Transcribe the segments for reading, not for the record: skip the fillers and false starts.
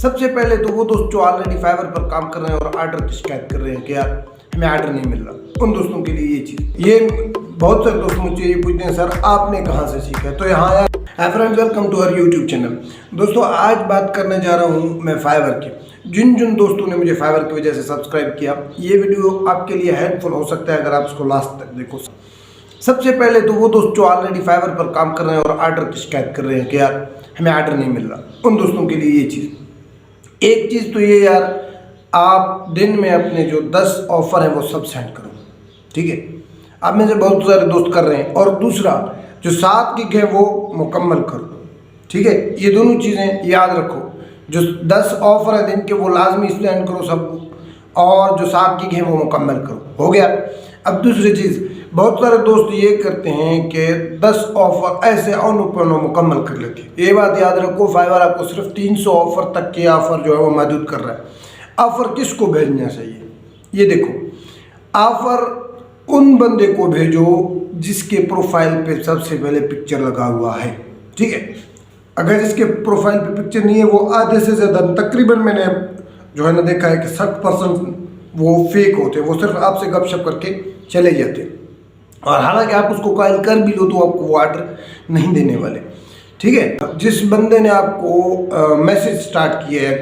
सबसे पहले तो वो दोस्त जो ऑलरेडी फाइवर पर काम कर रहे हैं और ऑर्डर की शिकायत कर रहे हैं कि यार हमें ऑर्डर नहीं मिल रहा, उन दोस्तों के लिए ये चीज़, ये बहुत सारे दोस्त मुझे ये पूछते हैं सर आपने कहाँ से सीखा। तो यहाँ यार hi friends, welcome to our YouTube channel. दोस्तों आज बात करने जा रहा हूँ मैं फाइवर की। जिन जिन दोस्तों ने मुझे फाइवर की वजह से सब्सक्राइब किया, ये वीडियो आपके लिए हेल्पफुल हो सकता है अगर आप इसको लास्ट तक देखो। सबसे पहले तो वो दोस्त जो ऑलरेडी फाइवर पर काम कर रहे हैं और ऑर्डर की शिकायत कर रहे हैं कि यार हमें ऑर्डर नहीं मिल रहा, उन दोस्तों के लिए ये चीज़। एक चीज़ तो ये यार, आप दिन में अपने जो 10 ऑफ़र हैं वो सब सेंड करो, ठीक है। आप में से बहुत सारे दोस्त कर रहे हैं। और दूसरा जो 7 गिग है वो मुकम्मल करो, ठीक है। ये दोनों चीज़ें याद रखो। जो 10 ऑफ़र है दिन के वो लाजमी सेंड करो सब, और जो 7 गिग है वो मुकम्मल करो, हो गया। अब दूसरी चीज़, बहुत सारे दोस्त ये करते हैं कि 10 ऑफ़र ऐसे अनुपनो मुकम्मल कर लेते हैं। ये बात याद रखो, फाइवर आपको सिर्फ 300 ऑफ़र तक के ऑफ़र जो है वो महदूद कर रहा है। ऑफ़र किसको भेजना चाहिए, ये देखो। ऑफ़र उन बंदे को भेजो जिसके प्रोफाइल पे सबसे पहले पिक्चर लगा हुआ है, ठीक है। अगर जिसके प्रोफाइल पे पिक्चर नहीं है, वो आधे से ज़्यादा, तकरीबन मैंने जो है ना देखा है कि 60% वो फेक होते हैं, वो सिर्फ आपसे गपशप करके चले जाते हैं। और हालांकि आप उसको कॉल कर भी लो तो आपको वो ऑर्डर नहीं देने वाले, ठीक है। जिस बंदे ने आपको मैसेज स्टार्ट किया है,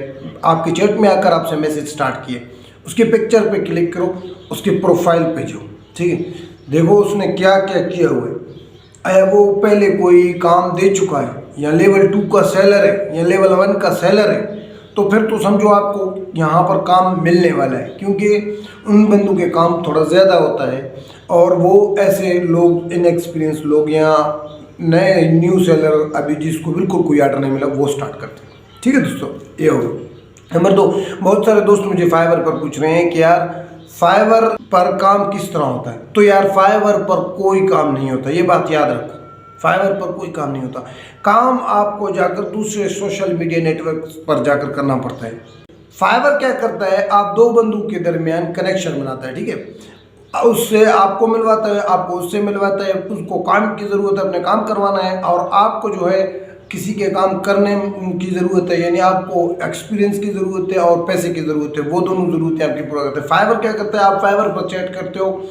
आपके चैट में आकर आपसे मैसेज स्टार्ट किए, उसके पिक्चर पे क्लिक करो, उसके प्रोफाइल पे जाओ, ठीक है। देखो उसने क्या क्या किया हुआ है। आया वो पहले कोई काम दे चुका है, या लेवल 2 का सेलर है, या लेवल 1 का सेलर है, तो फिर तो समझो आपको यहाँ पर काम मिलने वाला है, क्योंकि उन बंदों के काम थोड़ा ज़्यादा होता है और वो ऐसे लोग, इनएक्सपीरियंस लोग या नए न्यू सेलर, अभी जिसको बिल्कुल कोई ऑर्डर नहीं मिला, वो स्टार्ट करते हैं, ठीक है दोस्तों। ये हो नंबर 2। बहुत सारे दोस्त मुझे फाइवर पर पूछ रहे हैं कि यार फाइवर पर काम किस तरह होता है। तो यार फाइवर पर कोई काम नहीं होता, ये बात याद रखो। फाइवर पर कोई काम नहीं होता। काम आपको जाकर दूसरे सोशल मीडिया नेटवर्क पर जाकर करना पड़ता है। फाइवर क्या करता है, आप दो बंदों के दरमियान कनेक्शन बनाता है, ठीक है। उससे आपको मिलवाता है, आपको उससे मिलवाता है। उसको काम की ज़रूरत है, अपने काम करवाना है, और आपको जो है किसी के काम करने की ज़रूरत है, यानी आपको एक्सपीरियंस की ज़रूरत है और पैसे की ज़रूरत है। वो दोनों ज़रूरतें आपकी पूरा करते हैं। फाइवर क्या करता है, आप फाइवर पर चैट करते हो,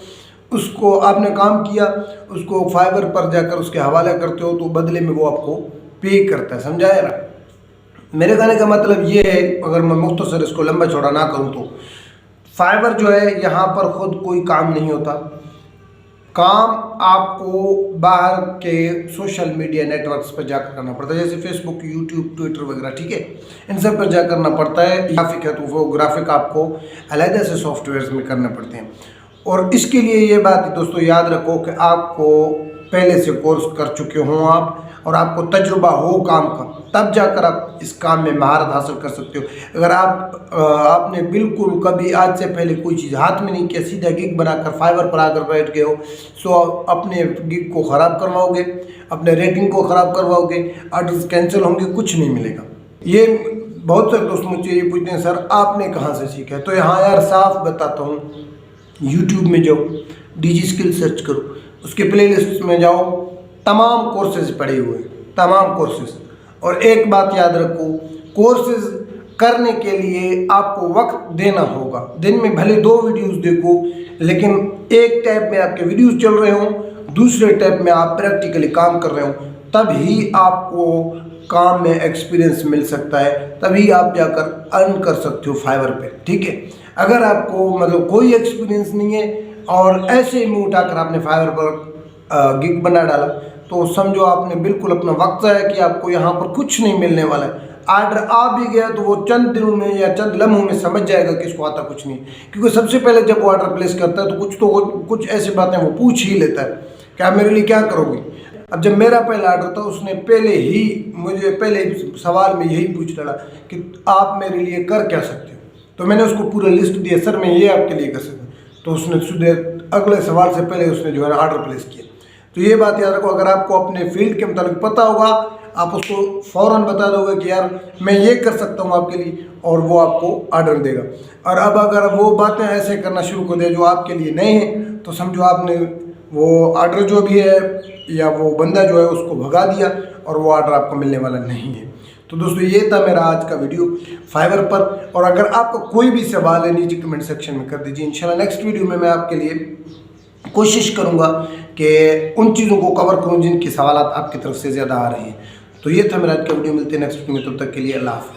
उसको आपने काम किया, उसको फाइवर पर जाकर उसके हवाले करते हो, तो बदले में वो आपको पे करता है, समझाया ना। मेरे कहने का मतलब ये है, अगर मैं मुख्तसर इसको लंबा चौड़ा ना करूँ, तो फाइवर जो है यहाँ पर ख़ुद कोई काम नहीं होता। काम आपको बाहर के सोशल मीडिया नेटवर्क्स पर जाकर करना पड़ता है, जैसे फेसबुक, यूट्यूब, ट्विटर वगैरह, ठीक है। इन सब पर जाकर करना पड़ता है। ग्राफिक है तो वो ग्राफिक आपको अलग से सॉफ्टवेयर में करने पड़ते हैं। और इसके लिए ये बात दोस्तों याद रखो कि आपको पहले से कोर्स कर चुके हों आप, और आपको तजुर्बा हो काम का, तब जाकर आप इस काम में महारत हासिल कर सकते हो। अगर आपने बिल्कुल कभी आज से पहले कोई चीज़ हाथ में नहीं किया, सीधा गिग बनाकर फाइवर पर आकर बैठ गए हो, सो अपने गिग को ख़राब करवाओगे, अपने रेटिंग को ख़राब करवाओगे, ऑर्डर्स कैंसिल होंगे, कुछ नहीं मिलेगा। ये बहुत सारे दोस्त मुझे ये पूछते हैं सर आपने कहाँ से सीखा है। तो यहाँ यार साफ बताता हूँ, यूट्यूब में जाओ, डीजी स्किल सर्च करो, उसके प्लेलिस्ट में जाओ, तमाम कोर्सेज पड़े हुए हैं, तमाम कोर्सेज। और एक बात याद रखो, कोर्सेज करने के लिए आपको वक्त देना होगा। दिन में भले 2 वीडियोस देखो, लेकिन एक टैब में आपके वीडियोस चल रहे हों, दूसरे टैब में आप प्रैक्टिकली काम कर रहे हो, तभी आपको काम में एक्सपीरियंस मिल सकता है, तभी आप जाकर अर्न कर सकते हो फाइवर पे, ठीक है। अगर आपको मतलब कोई एक्सपीरियंस नहीं है और ऐसे ही मुँह उठाकर आपने फाइवर पर गिग बना डाला, तो समझो आपने बिल्कुल अपना वक्त है कि आपको यहाँ पर कुछ नहीं मिलने वाला है। ऑर्डर आ भी गया तो वो चंद दिनों में या चंद लम्हों में समझ जाएगा कि इसको आता कुछ नहीं, क्योंकि सबसे पहले जब वो ऑर्डर प्लेस करता है तो कुछ ऐसी बातें वो पूछ ही लेता है कि आप मेरे लिए क्या करोगे। अब जब मेरा पहला ऑर्डर था, उसने मुझे पहले सवाल में यही पूछ डाला कि आप मेरे लिए कर क्या सकते हो। तो मैंने उसको पूरा लिस्ट दिया, सर मैं ये आपके लिए कर सकता हूँ। तो उसने सीधे अगले सवाल से पहले उसने जो है ऑर्डर प्लेस किया। तो ये बात याद रखो, अगर आपको अपने फील्ड के मुताबिक पता होगा, आप उसको फ़ौरन बता दोगे कि यार मैं ये कर सकता हूँ आपके लिए, और वो आपको ऑर्डर देगा। और अब अगर वो बातें ऐसे करना शुरू कर दे जो आपके लिए नए हैं, तो समझो आपने वो ऑर्डर जो भी है या वो बंदा जो है उसको भगा दिया, और वो ऑर्डर आपको मिलने वाला नहीं है। तो दोस्तों ये था मेरा आज का वीडियो फाइवर पर, और अगर आपका कोई भी सवाल है नीचे कमेंट सेक्शन में कर दीजिए। इंशाल्लाह नेक्स्ट वीडियो में मैं आपके लिए कोशिश करूँगा कि उन चीज़ों को कवर करूँ जिनके सवाल आपकी तरफ से ज़्यादा आ रहे हैं। तो ये था मेरा आज का वीडियो, मिलते हैं नेक्स्ट वीडियो में, तब तक के लिए अल्लाह हाफ़िज़।